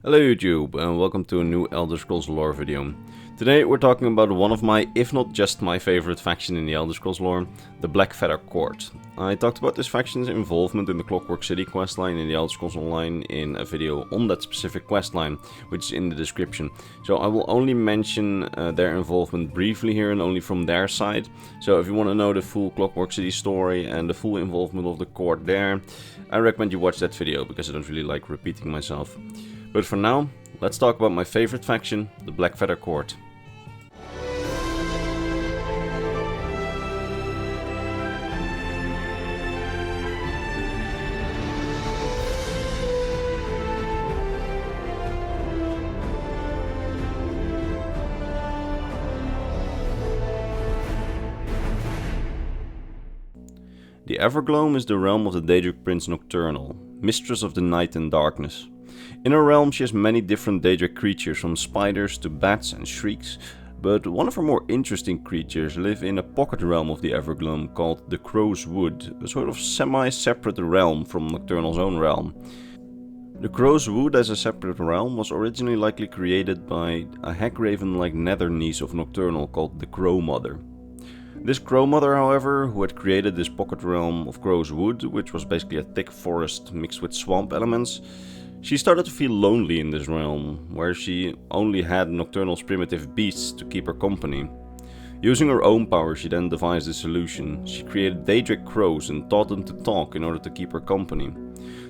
Hello YouTube and welcome to a new Elder Scrolls lore video. Today we're talking about one of my, if not just my favorite faction in the Elder Scrolls lore, the Blackfeather Court. I talked about this faction's involvement in the Clockwork City questline in the Elder Scrolls Online in a video on that specific questline, which is in the description. So I will only mention their involvement briefly here and only from their side. So if you want to know the full Clockwork City story and the full involvement of the court there, I recommend you watch that video because I don't really like repeating myself. But for now, let's talk about my favorite faction, the Blackfeather Court. The Evergloam is the realm of the Daedric Prince Nocturnal, mistress of the night and darkness. In her realm she has many different Daedric creatures, from spiders to bats and shrieks, but one of her more interesting creatures live in a pocket realm of the Evergloam called the Crow's Wood, a sort of semi-separate realm from Nocturnal's own realm. The Crow's Wood as a separate realm was originally likely created by a Hagraven-like nether niece of Nocturnal called the Crow Mother. This Crow Mother, however, who had created this pocket realm of Crow's Wood, which was basically a thick forest mixed with swamp elements, she started to feel lonely in this realm, where she only had Nocturnal's primitive beasts to keep her company. Using her own power, she then devised a solution. She created Daedric crows and taught them to talk in order to keep her company.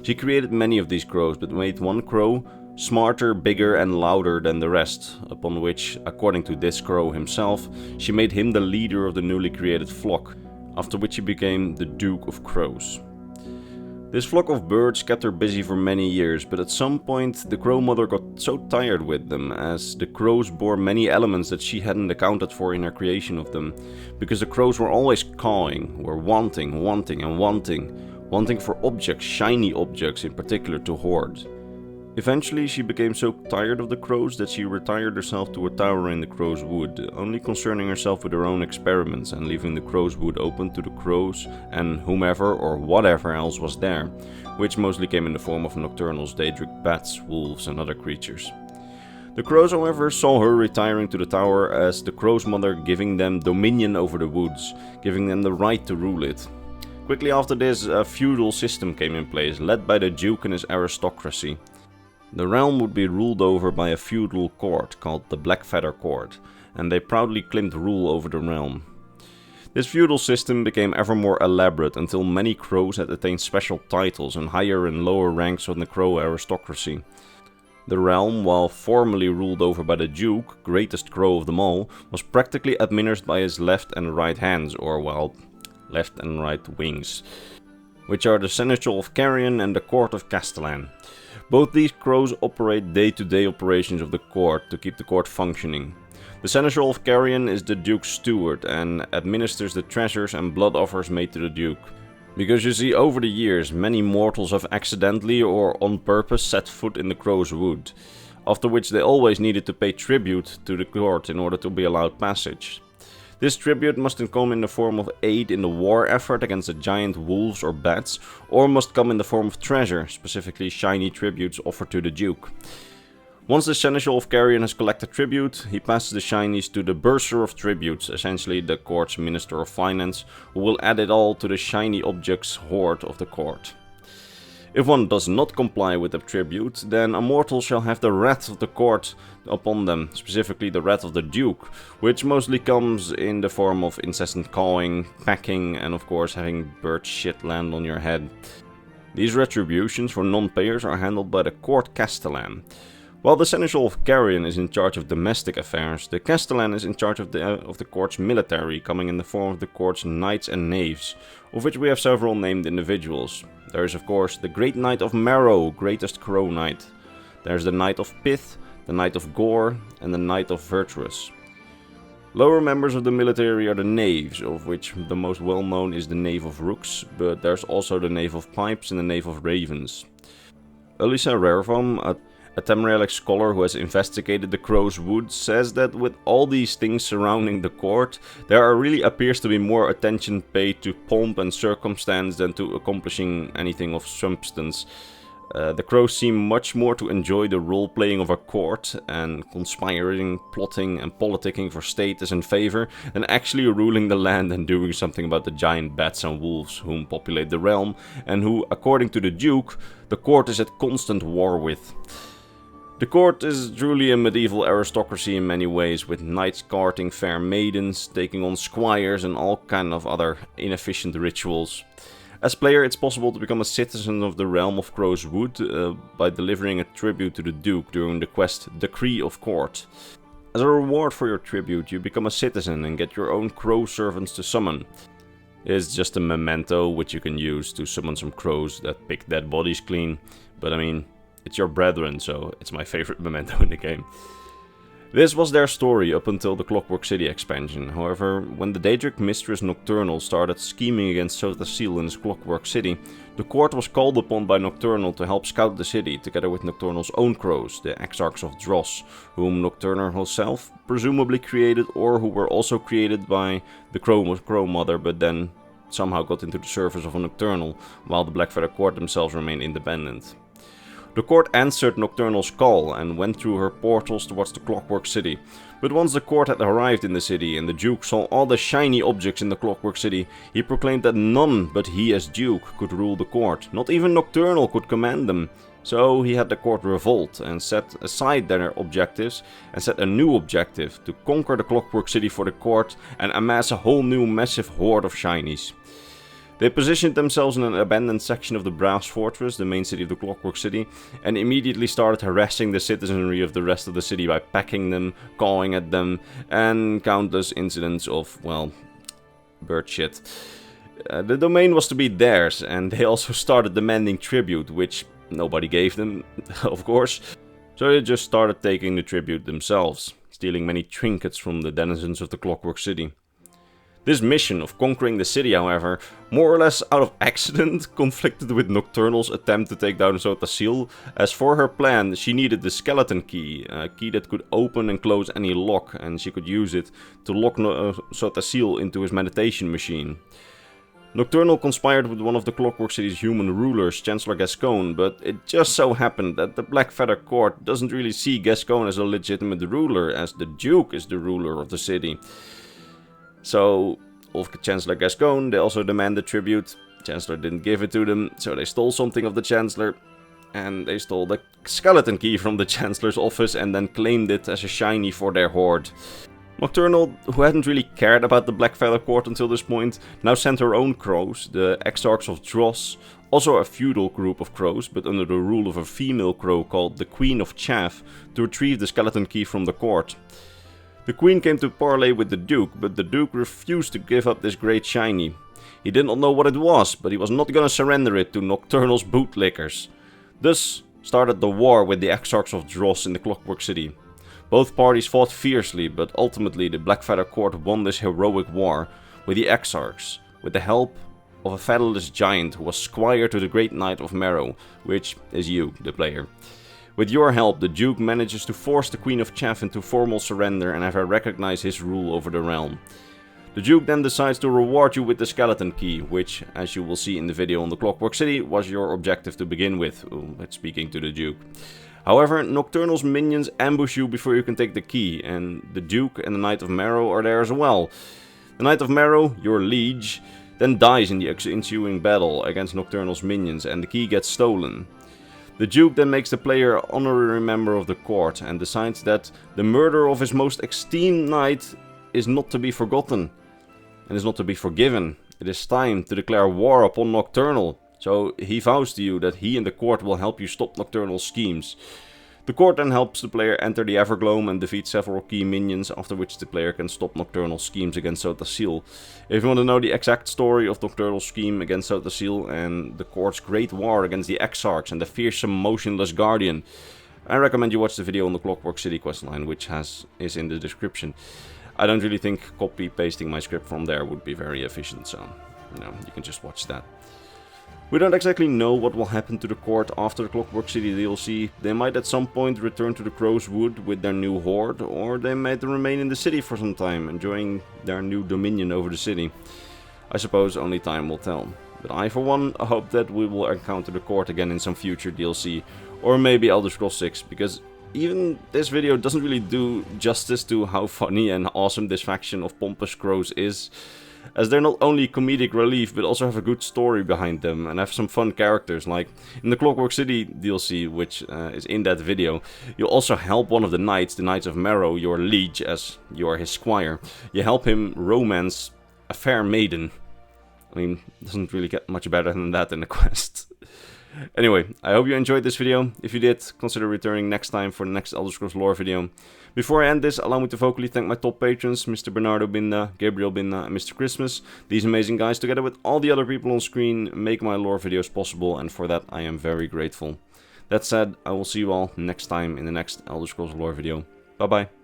She created many of these crows, but made one crow smarter, bigger and louder than the rest, upon which, according to this crow himself, she made him the leader of the newly created flock, after which he became the Duke of Crows. This flock of birds kept her busy for many years, but at some point the Crow Mother got so tired with them, as the crows bore many elements that she hadn't accounted for in her creation of them, because the crows were always cawing, were wanting for objects, shiny objects in particular, to hoard. Eventually she became so tired of the crows that she retired herself to a tower in the Crow's Wood, only concerning herself with her own experiments and leaving the Crow's Wood open to the crows and whomever or whatever else was there, which mostly came in the form of Nocturnal's Daedric bats, wolves and other creatures. The crows, however, saw her retiring to the tower as the Crow's Mother giving them dominion over the woods, giving them the right to rule it. Quickly after this, a feudal system came in place, led by the Duke and his aristocracy. The realm would be ruled over by a feudal court called the Blackfeather Court, and they proudly claimed rule over the realm. This feudal system became ever more elaborate until many crows had attained special titles and higher and lower ranks on the crow aristocracy. The realm, while formerly ruled over by the Duke, greatest crow of them all, was practically administered by his left and right hands, or well, left and right wings, which are the Seneschal of Carrion and the Court of Castellan. Both these crows operate day-to-day operations of the court to keep the court functioning. The Seneschal of Carrion is the Duke's steward and administers the treasures and blood offers made to the Duke. Because you see, over the years, many mortals have accidentally or on purpose set foot in the Crow's Wood, after which they always needed to pay tribute to the court in order to be allowed passage. This tribute must come in the form of aid in the war effort against the giant wolves or bats, or must come in the form of treasure, specifically shiny tributes offered to the Duke. Once the Seneschal of Carrion has collected tribute, he passes the shinies to the Bursar of Tributes, essentially the court's Minister of Finance, who will add it all to the shiny objects hoard of the court. If one does not comply with the tribute, then a mortal shall have the wrath of the court upon them, specifically the wrath of the Duke, which mostly comes in the form of incessant cawing, packing, and of course having bird shit land on your head. These retributions for non-payers are handled by the Court Castellan. While the Seneschal of Carrion is in charge of domestic affairs, the Castellan is in charge of the court's military, coming in the form of the court's knights and knaves, of which we have several named individuals. There is of course the Great Knight of Marrow, greatest crow knight. There is the Knight of Pith, the Knight of Gore, and the Knight of Virtuous. Lower members of the military are the knaves, of which the most well known is the Knave of Rooks, but there's also the Knave of Pipes and the Knave of Ravens. Elisa Rervam, a Tamrielic scholar who has investigated the Crow's Wood, says that with all these things surrounding the court, there really appears to be more attention paid to pomp and circumstance than to accomplishing anything of substance. The crows seem much more to enjoy the role-playing of a court and conspiring, plotting and politicking for status and favor than actually ruling the land and doing something about the giant bats and wolves whom populate the realm and who, according to the Duke, the court is at constant war with. The court is truly a medieval aristocracy in many ways, with knights courting fair maidens, taking on squires and all kind of other inefficient rituals. As player, it's possible to become a citizen of the realm of Crow's Wood by delivering a tribute to the Duke during the quest Decree of Court. As a reward for your tribute, you become a citizen and get your own crow servants to summon. It's just a memento which you can use to summon some crows that pick dead bodies clean, but I mean, it's your brethren, so it's my favorite memento in the game. This was their story up until the Clockwork City expansion. However, when the Daedric mistress Nocturnal started scheming against Sotasil in his Clockwork City, the court was called upon by Nocturnal to help scout the city, together with Nocturnal's own crows, the Exarchs of Dross, whom Nocturnal herself presumably created, or who were also created by the Crow Mother, but then somehow got into the service of a Nocturnal, while the Blackfeather court themselves remained independent. The court answered Nocturnal's call and went through her portals towards the Clockwork City, but once the court had arrived in the city and the Duke saw all the shiny objects in the Clockwork City, he proclaimed that none but he as Duke could rule the court, not even Nocturnal could command them. So he had the court revolt and set aside their objectives and set a new objective to conquer the Clockwork City for the court and amass a whole new massive horde of shinies. They positioned themselves in an abandoned section of the Brass Fortress, the main city of the Clockwork City, and immediately started harassing the citizenry of the rest of the city by packing them, cawing at them, and countless incidents of, well, bird shit. The domain was to be theirs, and they also started demanding tribute, which nobody gave them, of course. So they just started taking the tribute themselves, stealing many trinkets from the denizens of the Clockwork City. This mission of conquering the city, however, more or less out of accident, conflicted with Nocturnal's attempt to take down Sotasil, as for her plan she needed the skeleton key, a key that could open and close any lock, and she could use it to lock Sotasil into his meditation machine. Nocturnal conspired with one of the Clockwork City's human rulers, Chancellor Gascoigne, but it just so happened that the Blackfeather court doesn't really see Gascoigne as a legitimate ruler, as the Duke is the ruler of the city. So, of Chancellor Gascoigne, they also demanded tribute. Chancellor didn't give it to them, so they stole something of the Chancellor. And they stole the skeleton key from the Chancellor's office and then claimed it as a shiny for their hoard. Nocturnal, who hadn't really cared about the Blackfeather court until this point, now sent her own crows, the Exarchs of Dross, also a feudal group of crows, but under the rule of a female crow called the Queen of Chaff, to retrieve the skeleton key from the court. The Queen came to parley with the Duke, but the Duke refused to give up this great shiny. He did not know what it was, but he was not gonna surrender it to Nocturnal's bootlickers. Thus started the war with the Exarchs of Dross in the Clockwork City. Both parties fought fiercely, but ultimately the Blackfeather court won this heroic war with the Exarchs, with the help of a featherless giant who was squire to the Great Knight of Marrow, which is you, the player. With your help, the Duke manages to force the Queen of Chaff into formal surrender and have her recognize his rule over the realm. The Duke then decides to reward you with the skeleton key, which, as you will see in the video on the Clockwork City, was your objective to begin with, speaking to the Duke. However, Nocturnal's minions ambush you before you can take the key, and the Duke and the Knight of Marrow are there as well. The Knight of Marrow, your liege, then dies in the ensuing battle against Nocturnal's minions, and the key gets stolen. The Duke then makes the player an honorary member of the court and decides that the murder of his most esteemed knight is not to be forgotten and is not to be forgiven. It is time to declare war upon Nocturnal. So he vows to you that he and the court will help you stop Nocturnal's schemes. The court then helps the player enter the Evergloam and defeat several key minions, after which the player can stop Nocturnal's schemes against Sotasil. If you want to know the exact story of Nocturnal's scheme against Sotasil and the court's great war against the Exarchs and the fearsome motionless guardian, I recommend you watch the video on the Clockwork City questline, which is in the description. I don't really think copy-pasting my script from there would be very efficient, so you can just watch that. We don't exactly know what will happen to the court after the Clockwork City DLC. They might at some point return to the Crow's Wood with their new horde, or they might remain in the city for some time, enjoying their new dominion over the city. I suppose only time will tell. But I for one hope that we will encounter the court again in some future DLC, or maybe Elder Scrolls 6, because even this video doesn't really do justice to how funny and awesome this faction of pompous crows is, as they're not only comedic relief but also have a good story behind them and have some fun characters. Like in the Clockwork City DLC, which is in that video, you also help one of the Knights of Marrow, your liege, as you are his squire. You help him romance a fair maiden. I mean, it doesn't really get much better than that in the quest. Anyway, I hope you enjoyed this video. If you did, consider returning next time for the next Elder Scrolls lore video. Before I end this, allow me to vocally thank my top patrons, Mr. Bernardo Binda, Gabriel Binda, and Mr. Christmas. These amazing guys, together with all the other people on screen, make my lore videos possible, and for that I am very grateful. That said, I will see you all next time in the next Elder Scrolls lore video. Bye bye.